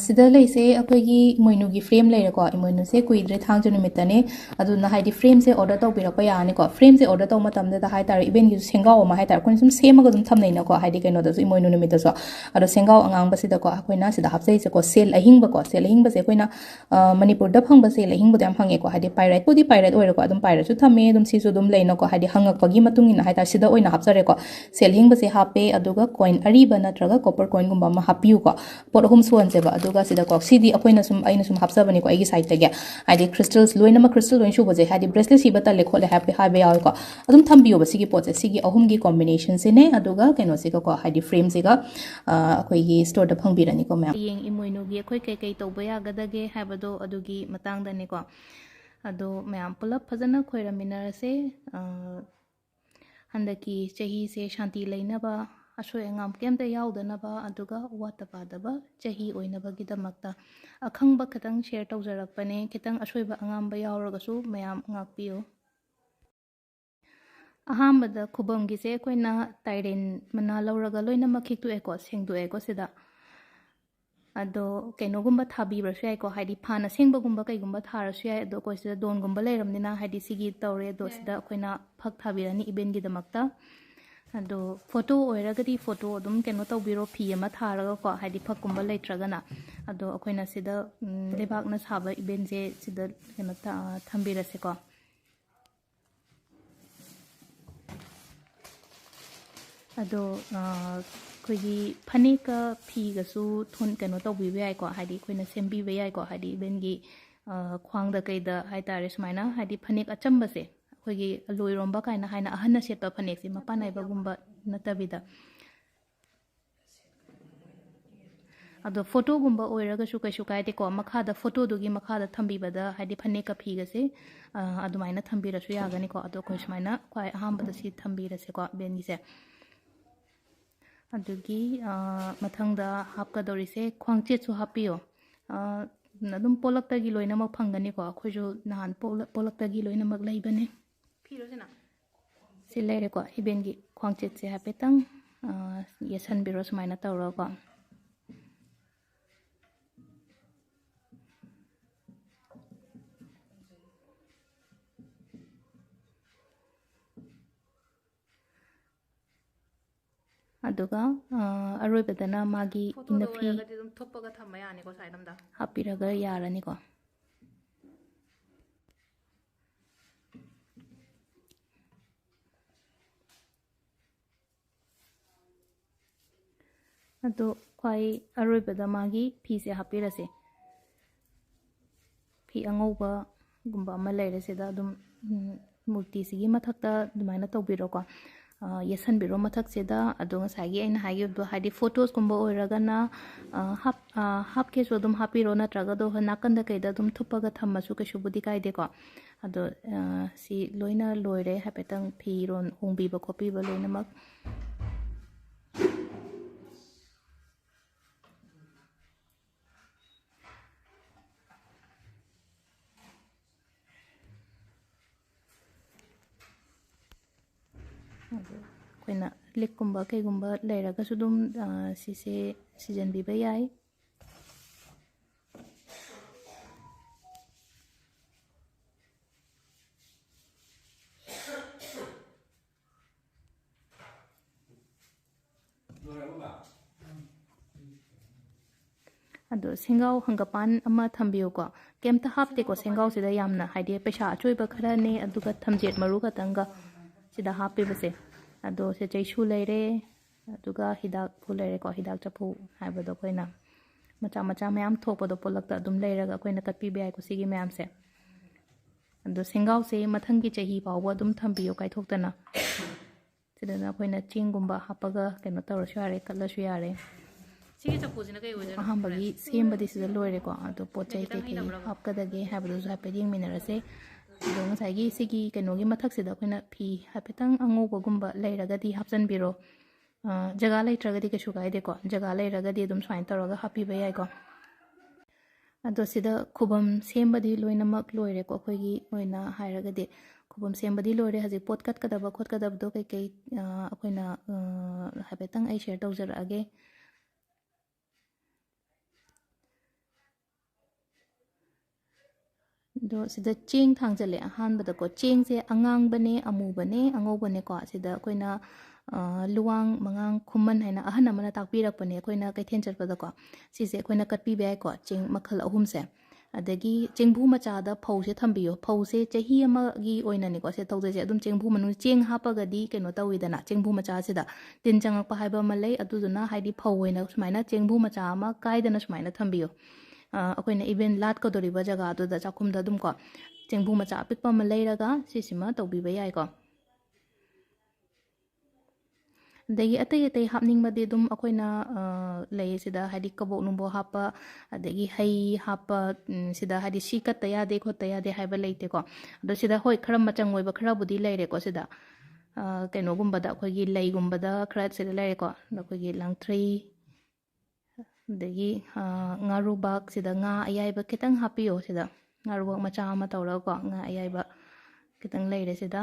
sida leise akoigi Emoinu gi frame leire ko Emoinu se kuidre thang janu mitane aduna haidi frame se order taw birapa yani ko frame se order taw matam da hai tar Eben gi sengao ma hai tar kon sum sema ga dum thamnai na ko haidi kaino da Emoinu numit so ado sengao angang ba sida ko akoina sida hapsai se ko sel ahing ba se akoina Manipur da phang ba sel ahing ba dam phange ko haidi pirate pudi pirate oire ko adum pirate su thame dum si su dum leina ko haidi hangak pagi matung ina hai tar sida oina hapsare ko sel hing ba se hape aduga coin ariba natraga copper coin gumba ma hapiu ko pot hum suan se ba aduga sida ko sidi akoina sum aina sum hapsabani ko aigi side tege haidi crystals loina ma crystal loin shu boje haidi bracelet si bata le khole happy habe yaw ko adum thambiyo ba sigi pot se sigi ahum gi combination se ne aduga kaino se ko haidi frame se ga akoi gi store da phangbirani ko ma yeng Emoinu gi akoi kai kai tawba ya gadage habado adugi matang da ne ko ado mayam pulap phajana khoiramina se handaki chahi se shanti leina ba asoi angam kemta yaudana ba aduga wata padaba chahi oina ba gidamakta akhang ba khatang share tawjarakpane kitang asoi ba angam ba yauraga su mayam ngakpiyo ahambada khubam gi se koina tairen mana lauraga loina makhik tu eko sengdu eko sida ado kaino gumba thabi brasu ai ko haidi phana sengba gumba kai gumba tharasu ai ado ko sida don gumba leiramnina haidi sigi tawre do sida koina phak thabirani Eben gi damakta ado photo oiragadi photo adum keno tawbiro phi ama tharaga ko haidi phakkumba leitragana ado akoina sida lebakna saba Eben je sida keno thambirase ko ado koigi phanika phi gasu thon keno tawbibe ai ko haidi koina sembibe ai ko haidi Eben gi khwangda kaida haitare sumaina haidi phanik achamba se koigi loiromba kaina haina ahanna setpa phanek se mapanai bagumba natabida ado photo gumba oiraga su kai su kai te ko makha da photo dugi makha da thambi bada haidi phanek ka phi ga se adumaina thambira su yagani ko ado ko sumaina kwai ahamba da si thambira se ko Ben gi se adugi mathang da hapka dori se khwangche chu hapiyo nadum polak ta gi loina mak phangani ko khoi ju nahan polak ta gi loina mak leibane si leire ko Eben gi khwangchet se hapetang yesan biro sumaina tawra ko aduga aroibadana magi inafi thoppaga thamma yani ko saidamda hapiraga yarani ko ado kwai aroibada magi phi se hapirase phi angauba gumba ama leirase da dum murti sigi mathakta dumaina tawbiro ko yesan biro mathak se da ado ngasagi aina hagi do hadi photos kumba oiragana hap ke so dum hapiro na traga do nakanda kaida dum thupaga thammasu ke subudi kaide ko ado si loina loire hapetang phi ron hongbi ba copy ba loina mak koina lik kumba kai gumba leiraga su dum si se season bi ba yai ado sengau hangapan ama thambiyo ko kemta hapte ko sengau sida yamna haide paisa achoiba khara ne aduga thamjet maru ka tanga sida happy base ado se chaisu leire aduga hidak pu leire ko hidak chapu haibado koina macha mayam thokpado polakta dum leiraga koina katpi be ai ko sigi mayam se ado sengau se mathangi chahi pawa dum thambiyo kai thoktana sidana koina chingumba hapaga keno tawrasu yare kallasu yare sigi chapu jina kai oja ahambagi sembadi sida loire ko ado pochai kai kai hapkadage haibado su hapeding minarase ado ngasagi sigi kenogi mathak sida koina phi hapetang angobagumba leiragadi hapjanbiro jaga leitragadi ke su gaide ko jaga leiragadi dum swain tawraga happy ba yai ko ado sida khubam sembadi loina mak loire ko khoigi oina hairagadi khubam sembadi loire haji pot kat kadaba khot kadaba do kai kai akoina hapetang ai share tawjarage do sida cheng thangjale ahan bada ko cheng se angang bane amu bane angau bane ko sida koina luwang mangang khumman haina ahan amana takpirak bane koina kaithen chatpada ko sise koina katpi bai ko cheng makhal ahum se adagi chengbu macha da phau se thambiyo phau se chahi ama gi oina ni ko se tawde se adum chengbu manu cheng hapa ga di keno tawidana chengbu macha se da tin changak pa haiba malai aduduna haidi phau oina sumaina chengbu macha ama kaidana sumaina thambiyo अखोइना इवेन लाट कदोरिबा जगह अदुदा चाखुमदा दुम को चेंगबु मचा अपिकपा म लेरगा सिसिमा तौबिबा याय को दगी अतै अतै हापनिंगबदि दुम अखोइना लई सिदा हादि कबोक नुबो हापा अदगी हई हापा सिदा हादि सिकत यादे खोत यादे हाइबा लेते को अदो सिदा होय खरा मचंग ओइबा खरा बुदि लेरे को सिदा कैनोगुम्बदा अखोइगी लईगुम्बदा खरा सिदा लेरे को अखोइगी लांगथ्रई दगी ngarubaak sida nga ayaiba kitang hapiyo sida ngarubaak macha ama tawra ko nga ayaiba kitang leire sida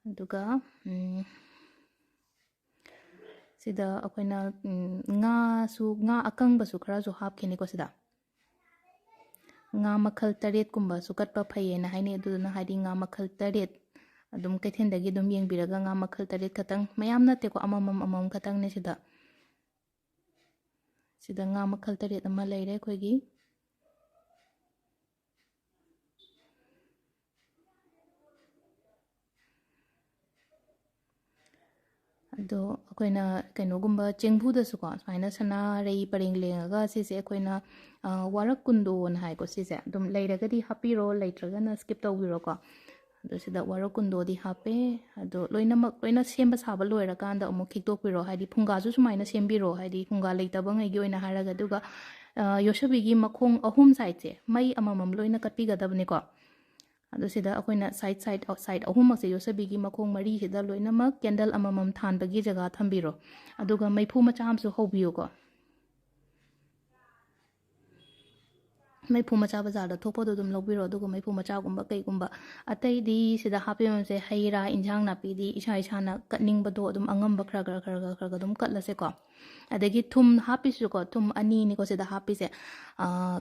aduga sida akoina nga su nga akang basu khara su hapkhini ko sida nga makhal taret kumba su katpa phaye na haini aduna haidi nga makhal taret adum kaithen dagi dum yengbiraga nga makhal taret katang mayam na te ko amam katang ne sida sida nga makhal taret ama leire khoigi ado akoina kainogumba chengbu da su ko saina sana rei paring lenga sise akoina warak kundo na hai ko sise dum leiraga di hapiro leitraga na skip tawbiro ko ado sida warak kundo di hape ado loina semba saba loira kanda amu khikdokpiro haidi phunga su sumaina sembiro haidi phunga leitaba ngai gi oina haraga duga yosabi gi makhong ahum side se mai amamam loina katpi gadabni ko ado sida akoina side ahum ase yosabi gi makhong mari sida loina mak candle amamam than bagi jaga thambiro aduga maiphu macha amsu hobiyo ko maiphu macha bazar da thopo dum lobiro aduga maiphu macha gumba kai gumba atai di sida hapimam se haira injang na pi di isa na katning bado dum angam ba khara dum katlase ko adagi thum hapisu ko thum ani ni ko sida hapise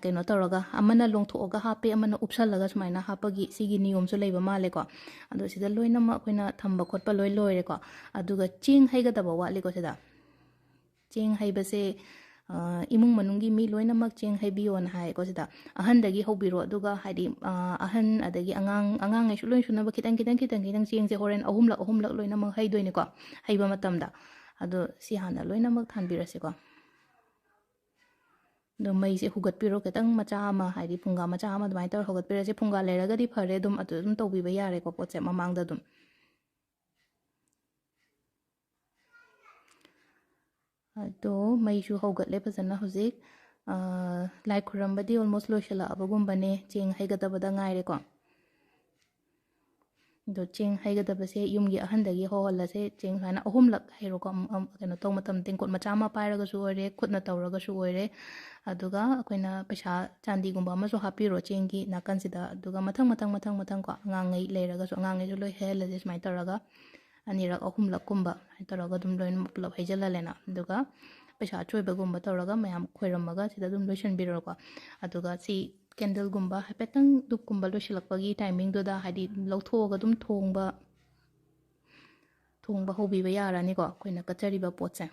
kaino tawraga amana longthoga hape amana upsalaga sumaina hapagi sigi niyom su leiba male ko ado sida loina ma koina thamba khotpa loire ko aduga ching haiga daba wali ko sida ching haibase imung manungi mi loina mak cheng haibiyo na hai ko sida ahan dagi hobiro aduga haidi ahan adagi angang ai loin suna ba kitang cheng je horen ahumlak loina mak haidoini ko haiba matamda ado si hana loina mak thanbirase ko do mai se hugat piro kitang macha ama haidi phunga macha ama dumai tar hugat pirase phunga leraga di phare dum atu dum tawbiba yare ko potse mamangda dum ado mai shu hogatle fazana hozik lai khurambadi almost loishala abagumbane cheng haigadabada ngaire ko do cheng haigadabase yumgi ahandagi hohallase cheng hana ahumlak hairo ko keno tong matam tingkot macha ma pairaga su ore khutna tawraga su ore aduga akoina paisa chandi gumba ma so hapiro chengi nakan sida aduga mathang ko ngangai leiraga so ngangai so loi helaje smai taraga anirak ahumlak kumba taraga dum loin pulap haijalalena aduga paisa choiba gumba taraga mayam khoiramaga sida dum loisan biro ko aduga si candle gumba hapetang dup gumba loisilakpagi timing do da hadi lawthoga dum thongba hobiba yarani ko koina kachariba potse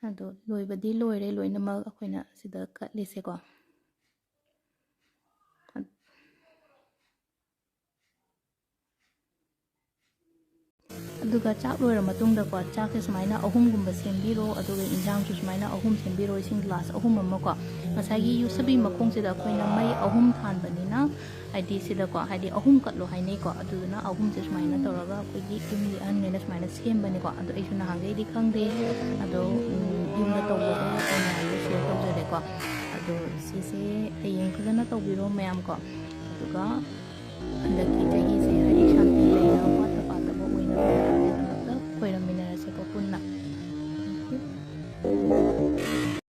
ado loibadi loire loinamak akoina sida katlise ko aduga chak loira matungda ko chak se sumaina ahum gumba sembiro aduga injang su sumaina ahum sembiro ising glass ahum amma ko masagi yusabi makhong sida akoina mai ahum than banina haidi sida ko haidi ahum katlo hainei ko aduna ahum se sumaina tawraga akoigi imli an ngena sumaina sembani ko ado aisuna hangai di khangde ado yumna tawba ana share tawjare ko ado sise hayeng khajana tawbiro mayam ko aduga andaki jahi se haidi shanti leina pata pata bo oina khoiram minarase ko punna